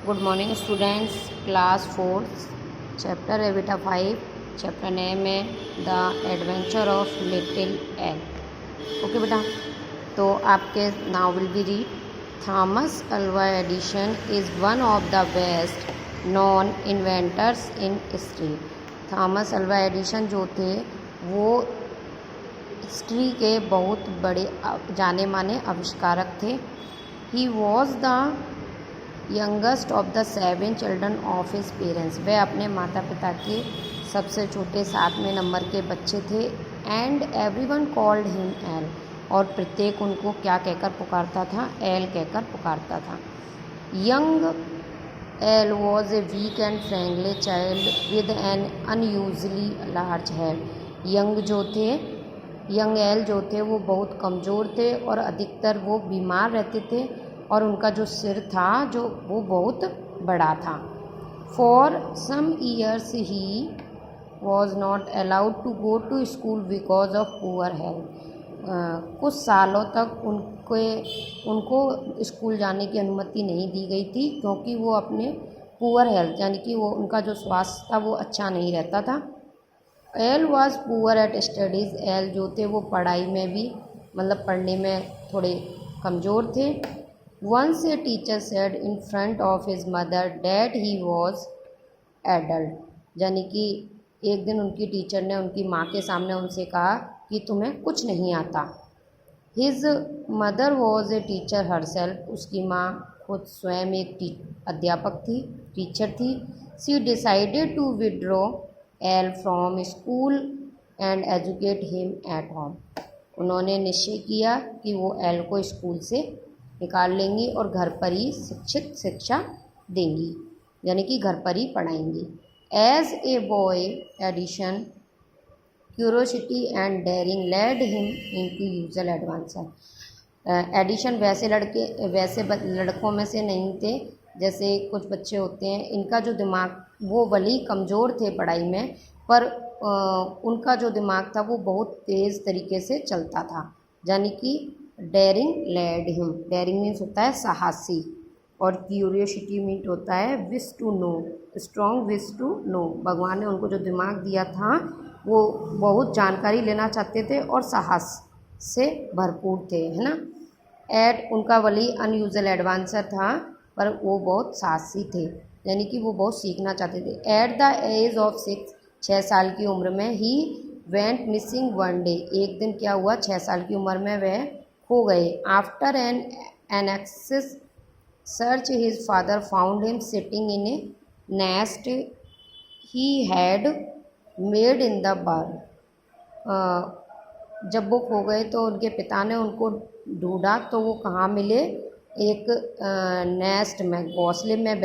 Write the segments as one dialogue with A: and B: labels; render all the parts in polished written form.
A: Good morning students, class 4, chapter है बेटा 5, chapter name है the adventure of little L. Okay बेटा, तो आपके now will be read Thomas Alva Edison is one of the best non inventors in history. Thomas Alva Edison जो थे वो history के बहुत बड़े जाने माने आविष्कारक थे। He was the youngest of the 7 children of his parents. वह अपने माता पिता के सबसे छोटे 7वें नंबर के बच्चे थे। And everyone called him L, और प्रत्येक उनको क्या कहकर पुकारता था? एल कहकर पुकारता था। Young Al was a weak and frankly child with an unusually large head. Young Al जो थे वो बहुत कमज़ोर थे और अधिकतर वो बीमार रहते थे और उनका जो सिर था जो वो बहुत बड़ा था। For some years he was not allowed to go to school because of poor health. कुछ सालों तक उनको स्कूल जाने की अनुमति नहीं दी गई थी क्योंकि वो अपने पुअर हेल्थ यानी कि वो उनका जो स्वास्थ्य था वो अच्छा नहीं रहता था। Al was poor at studies. Al जो थे वो पढ़ाई में भी मतलब पढ़ने में थोड़े कमज़ोर थे। Once a teacher said in front of his mother that he was adult, यानी कि एक दिन उनकी टीचर ने उनकी माँ के सामने उनसे कहा कि तुम्हें कुछ नहीं आता। His mother was a teacher herself, उसकी माँ खुद स्वयं एक अध्यापक थी, टीचर थी। She decided to withdraw Al from school and educate him at home. उन्होंने निश्चय किया कि वो एल को स्कूल से निकाल लेंगी और घर पर ही शिक्षा देंगी, यानी कि घर पर ही पढ़ाएंगी। As a boy Edison curiosity and daring led him into usual adventure. Edison वैसे लड़कों में से नहीं थे जैसे कुछ बच्चे होते हैं, इनका जो दिमाग वो भले ही कमज़ोर थे पढ़ाई में पर उनका जो दिमाग था वो बहुत तेज़ तरीके से चलता था, यानी कि daring led him. Daring means होता है साहसी और क्यूरियोसिटी मीन्स होता है wish to know, strong wish to know. भगवान ने उनको जो दिमाग दिया था वो बहुत जानकारी लेना चाहते थे और साहस से भरपूर थे, है ना। एट उनका वली अनयूजुअल एडवांसर था पर वो बहुत साहसी थे, यानी कि वो बहुत सीखना चाहते थे। एट द एज ऑफ 6 साल की उम्र में he went missing one day. एक दिन क्या हुआ, 6 साल की उम्र में वह हो गए। After an anxious search his father found him sitting in a nest he had made in the barn. जब वो खो गए तो उनके पिता ने उनको ढूंढा तो वो कहाँ मिले? एक नेस्ट में, घोंसले में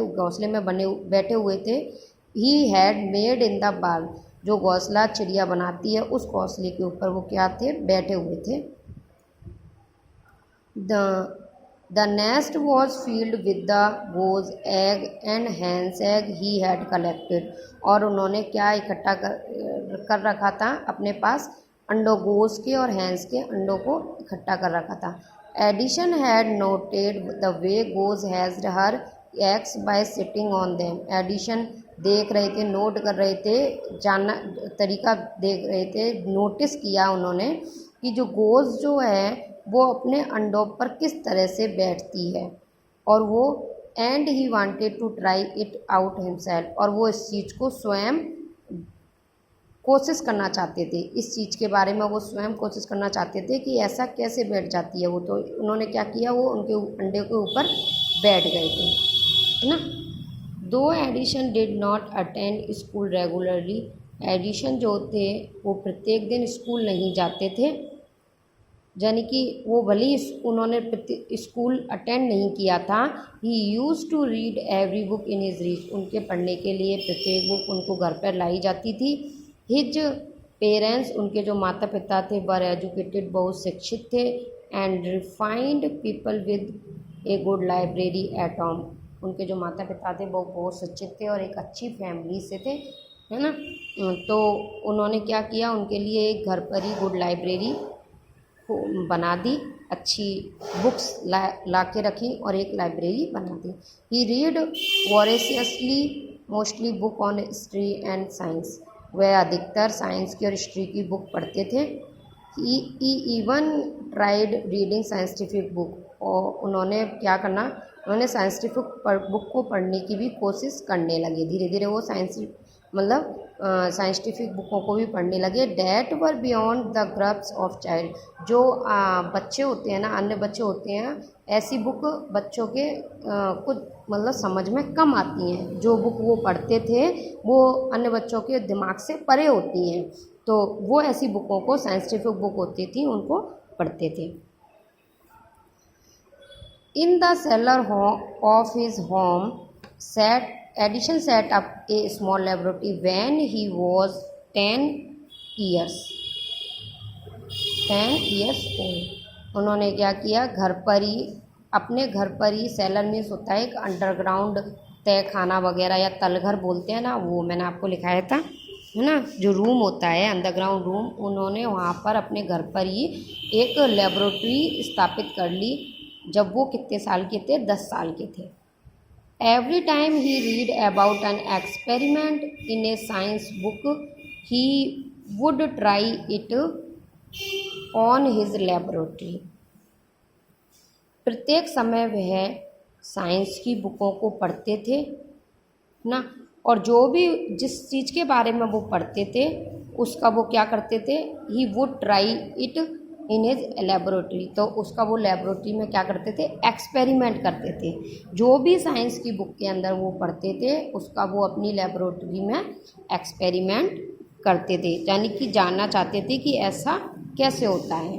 A: घोंसले में बैठे हुए थे। ही had made in the burn, जो घोंसला चिड़िया बनाती है उस घोंसले के ऊपर वो क्या थे? बैठे हुए थे। The nest was field with the goes egg and hence egg he had collected, और उन्होंने क्या इकट्ठा कर रखा था अपने पास? अंडों, गोज के और हैंस के अंडों को इकट्ठा कर रखा था। Edison had noted the way goose has her eggs by sitting on them. Edison देख रहे थे, नोट कर रहे थे, जानना तरीका देख रहे थे, नोटिस किया उन्होंने कि जो गोज़ जो है वो अपने अंडों पर किस तरह से बैठती है, और वो and he wanted to try it out himself, और वो इस चीज़ को स्वयं कोशिश करना चाहते थे। इस चीज़ के बारे में वो स्वयं कोशिश करना चाहते थे कि ऐसा कैसे बैठ जाती है वो। तो उन्होंने क्या किया, वो उनके अंडे के ऊपर बैठ गए थे, है ना। Though Edison did not attend school regularly. Edison जो थे वो प्रत्येक दिन स्कूल नहीं जाते थे, यानी कि वो भले ही उन्होंने स्कूल अटेंड नहीं किया था। He used to read every book in his reach, उनके पढ़ने के लिए प्रत्येक बुक उनको घर पर लाई जाती थी। हिज पेरेंट्स, उनके जो माता पिता थे, वर एजुकेटेड, बहुत शिक्षित थे। And refined people with a good library at home, उनके जो माता पिता थे वो बहुत शिक्षित थे और एक अच्छी फैमिली से थे, है ना। तो उन्होंने क्या किया, उनके लिए एक घर पर ही गुड लाइब्रेरी बना दी, अच्छी बुक्स ला के रखी और एक लाइब्रेरी बना दी। He read voraciously mostly book on history and science, वह अधिकतर साइंस की और हिस्ट्री की बुक पढ़ते थे। He even tried reading scientific book, और उन्होंने क्या करना, उन्होंने साइंटिफिक बुक को पढ़ने की भी कोशिश करने लगे। धीरे धीरे वो मतलब साइंटिफिक बुकों को भी पढ़ने लगे। That were beyond the groups of child, जो बच्चे होते हैं ना, अन्य बच्चे होते हैं, ऐसी बुक बच्चों के कुछ मतलब समझ में कम आती हैं। जो बुक वो पढ़ते थे वो अन्य बच्चों के दिमाग से परे होती हैं, तो वो ऐसी बुकों को, साइंटिफिक बुक होती थी, उनको पढ़ते थे। In the seller of his home Edison set up a small laboratory when he was 10 years old। उन्होंने क्या किया, घर पर ही, अपने घर पर ही, सेलर मीन्स होता है एक अंडरग्राउंड तय खाना वगैरह या तलघर बोलते हैं ना, वो मैंने आपको लिखाया था, है ना, जो रूम होता है अंडरग्राउंड रूम। उन्होंने वहाँ पर अपने घर पर ही एक लेबोरेटरी स्थापित कर ली। जब वो कितने साल के थे, 10 साल के थे। Every time he read about an experiment in a science book, he would try it on his laboratory। प्रत्येक समय वह साइंस की बुकों को पढ़ते थे ना, और जो भी जिस चीज़ के बारे में वो पढ़ते थे उसका वो क्या करते थे, he would try it in his laboratory, तो उसका वो लेबोरेटरी में क्या करते थे, एक्सपेरिमेंट करते थे। जो भी साइंस की बुक के अंदर वो पढ़ते थे उसका वो अपनी लेबोरेटरी में एक्सपेरिमेंट करते थे, यानी कि जानना चाहते थे कि ऐसा कैसे होता है।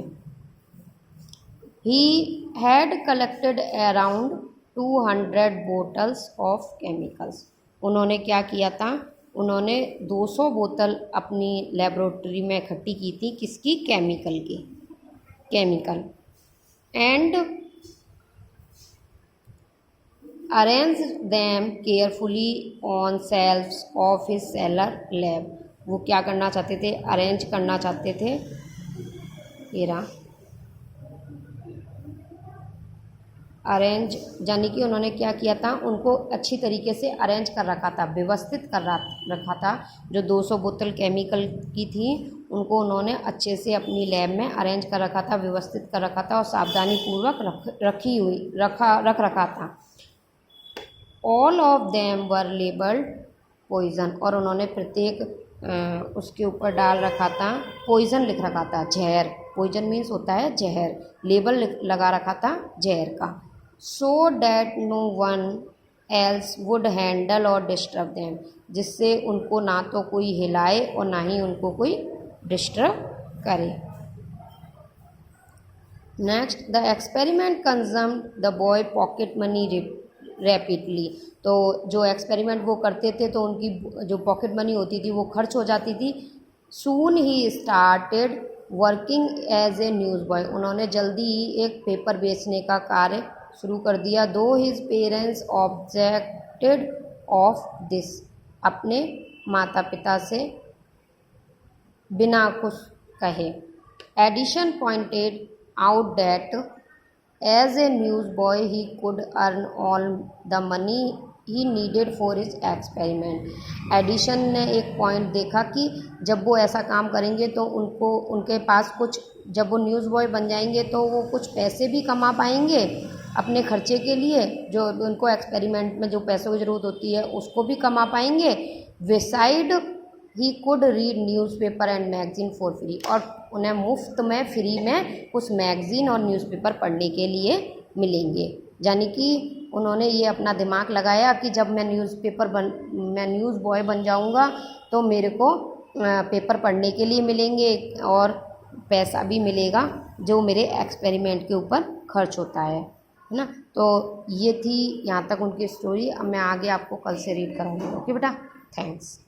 A: He had collected around 200 bottles of chemicals. उन्होंने क्या किया था, उन्होंने 200 बोतल अपनी लेबोरेटरी में इकट्ठी की थी, किसकी, केमिकल की, chemical. And arrange them carefully on shelves of his cellar lab. वो क्या करना चाहते थे, अरेंज करना चाहते थे, ये रहा अरेंज, यानी कि उन्होंने क्या किया था, उनको अच्छी तरीके से अरेंज कर रखा था, व्यवस्थित कर रखा था। जो 200 बोतल केमिकल की थी उनको उन्होंने अच्छे से अपनी लैब में अरेंज कर रखा था, व्यवस्थित कर रखा था और सावधानी पूर्वक रख रखा था। All of them were labelled poison, और उन्होंने प्रत्येक उसके ऊपर डाल रखा था, पॉइजन लिख रखा था, जहर। पॉइजन मीन्स होता है जहर, लेबल लगा रखा था जहर का। So that no one else would handle or disturb them, जिससे उनको ना तो कोई हिलाए और ना ही उनको कोई डिस्टर्ब करे। Next, the experiment consumed the boy pocket money rapidly. तो जो एक्सपेरिमेंट वो करते थे तो उनकी जो पॉकेट मनी होती थी वो खर्च हो जाती थी। Soon he started working as a news boy, उन्होंने जल्दी ही एक पेपर बेचने का कार्य शुरू कर दिया। Though his parents objected of this, अपने माता पिता से बिना कुछ कहे। Edison pointed out that as a news boy he could earn all the money he needed for his experiment. Edison ने एक पॉइंट देखा कि जब वो ऐसा काम करेंगे तो उनके पास कुछ, जब वो न्यूज़ बॉय बन जाएंगे तो वो कुछ पैसे भी कमा पाएंगे अपने खर्चे के लिए, जो उनको एक्सपेरिमेंट में जो पैसों की ज़रूरत होती है उसको भी कमा पाएंगे। Beside he could read newspaper and magazine for free, और उन्हें मुफ्त में, फ्री में कुछ मैगज़ीन और न्यूज़पेपर पढ़ने के लिए मिलेंगे। यानी कि उन्होंने ये अपना दिमाग लगाया कि जब मैं न्यूज़ बॉय बन जाऊंगा तो मेरे को पेपर पढ़ने के लिए मिलेंगे और पैसा भी मिलेगा जो मेरे एक्सपेरिमेंट के ऊपर खर्च होता है ना। तो ये थी यहाँ तक उनकी स्टोरी। अब मैं आगे आपको कल से रीड कराऊंगी। ओके बेटा, थैंक्स।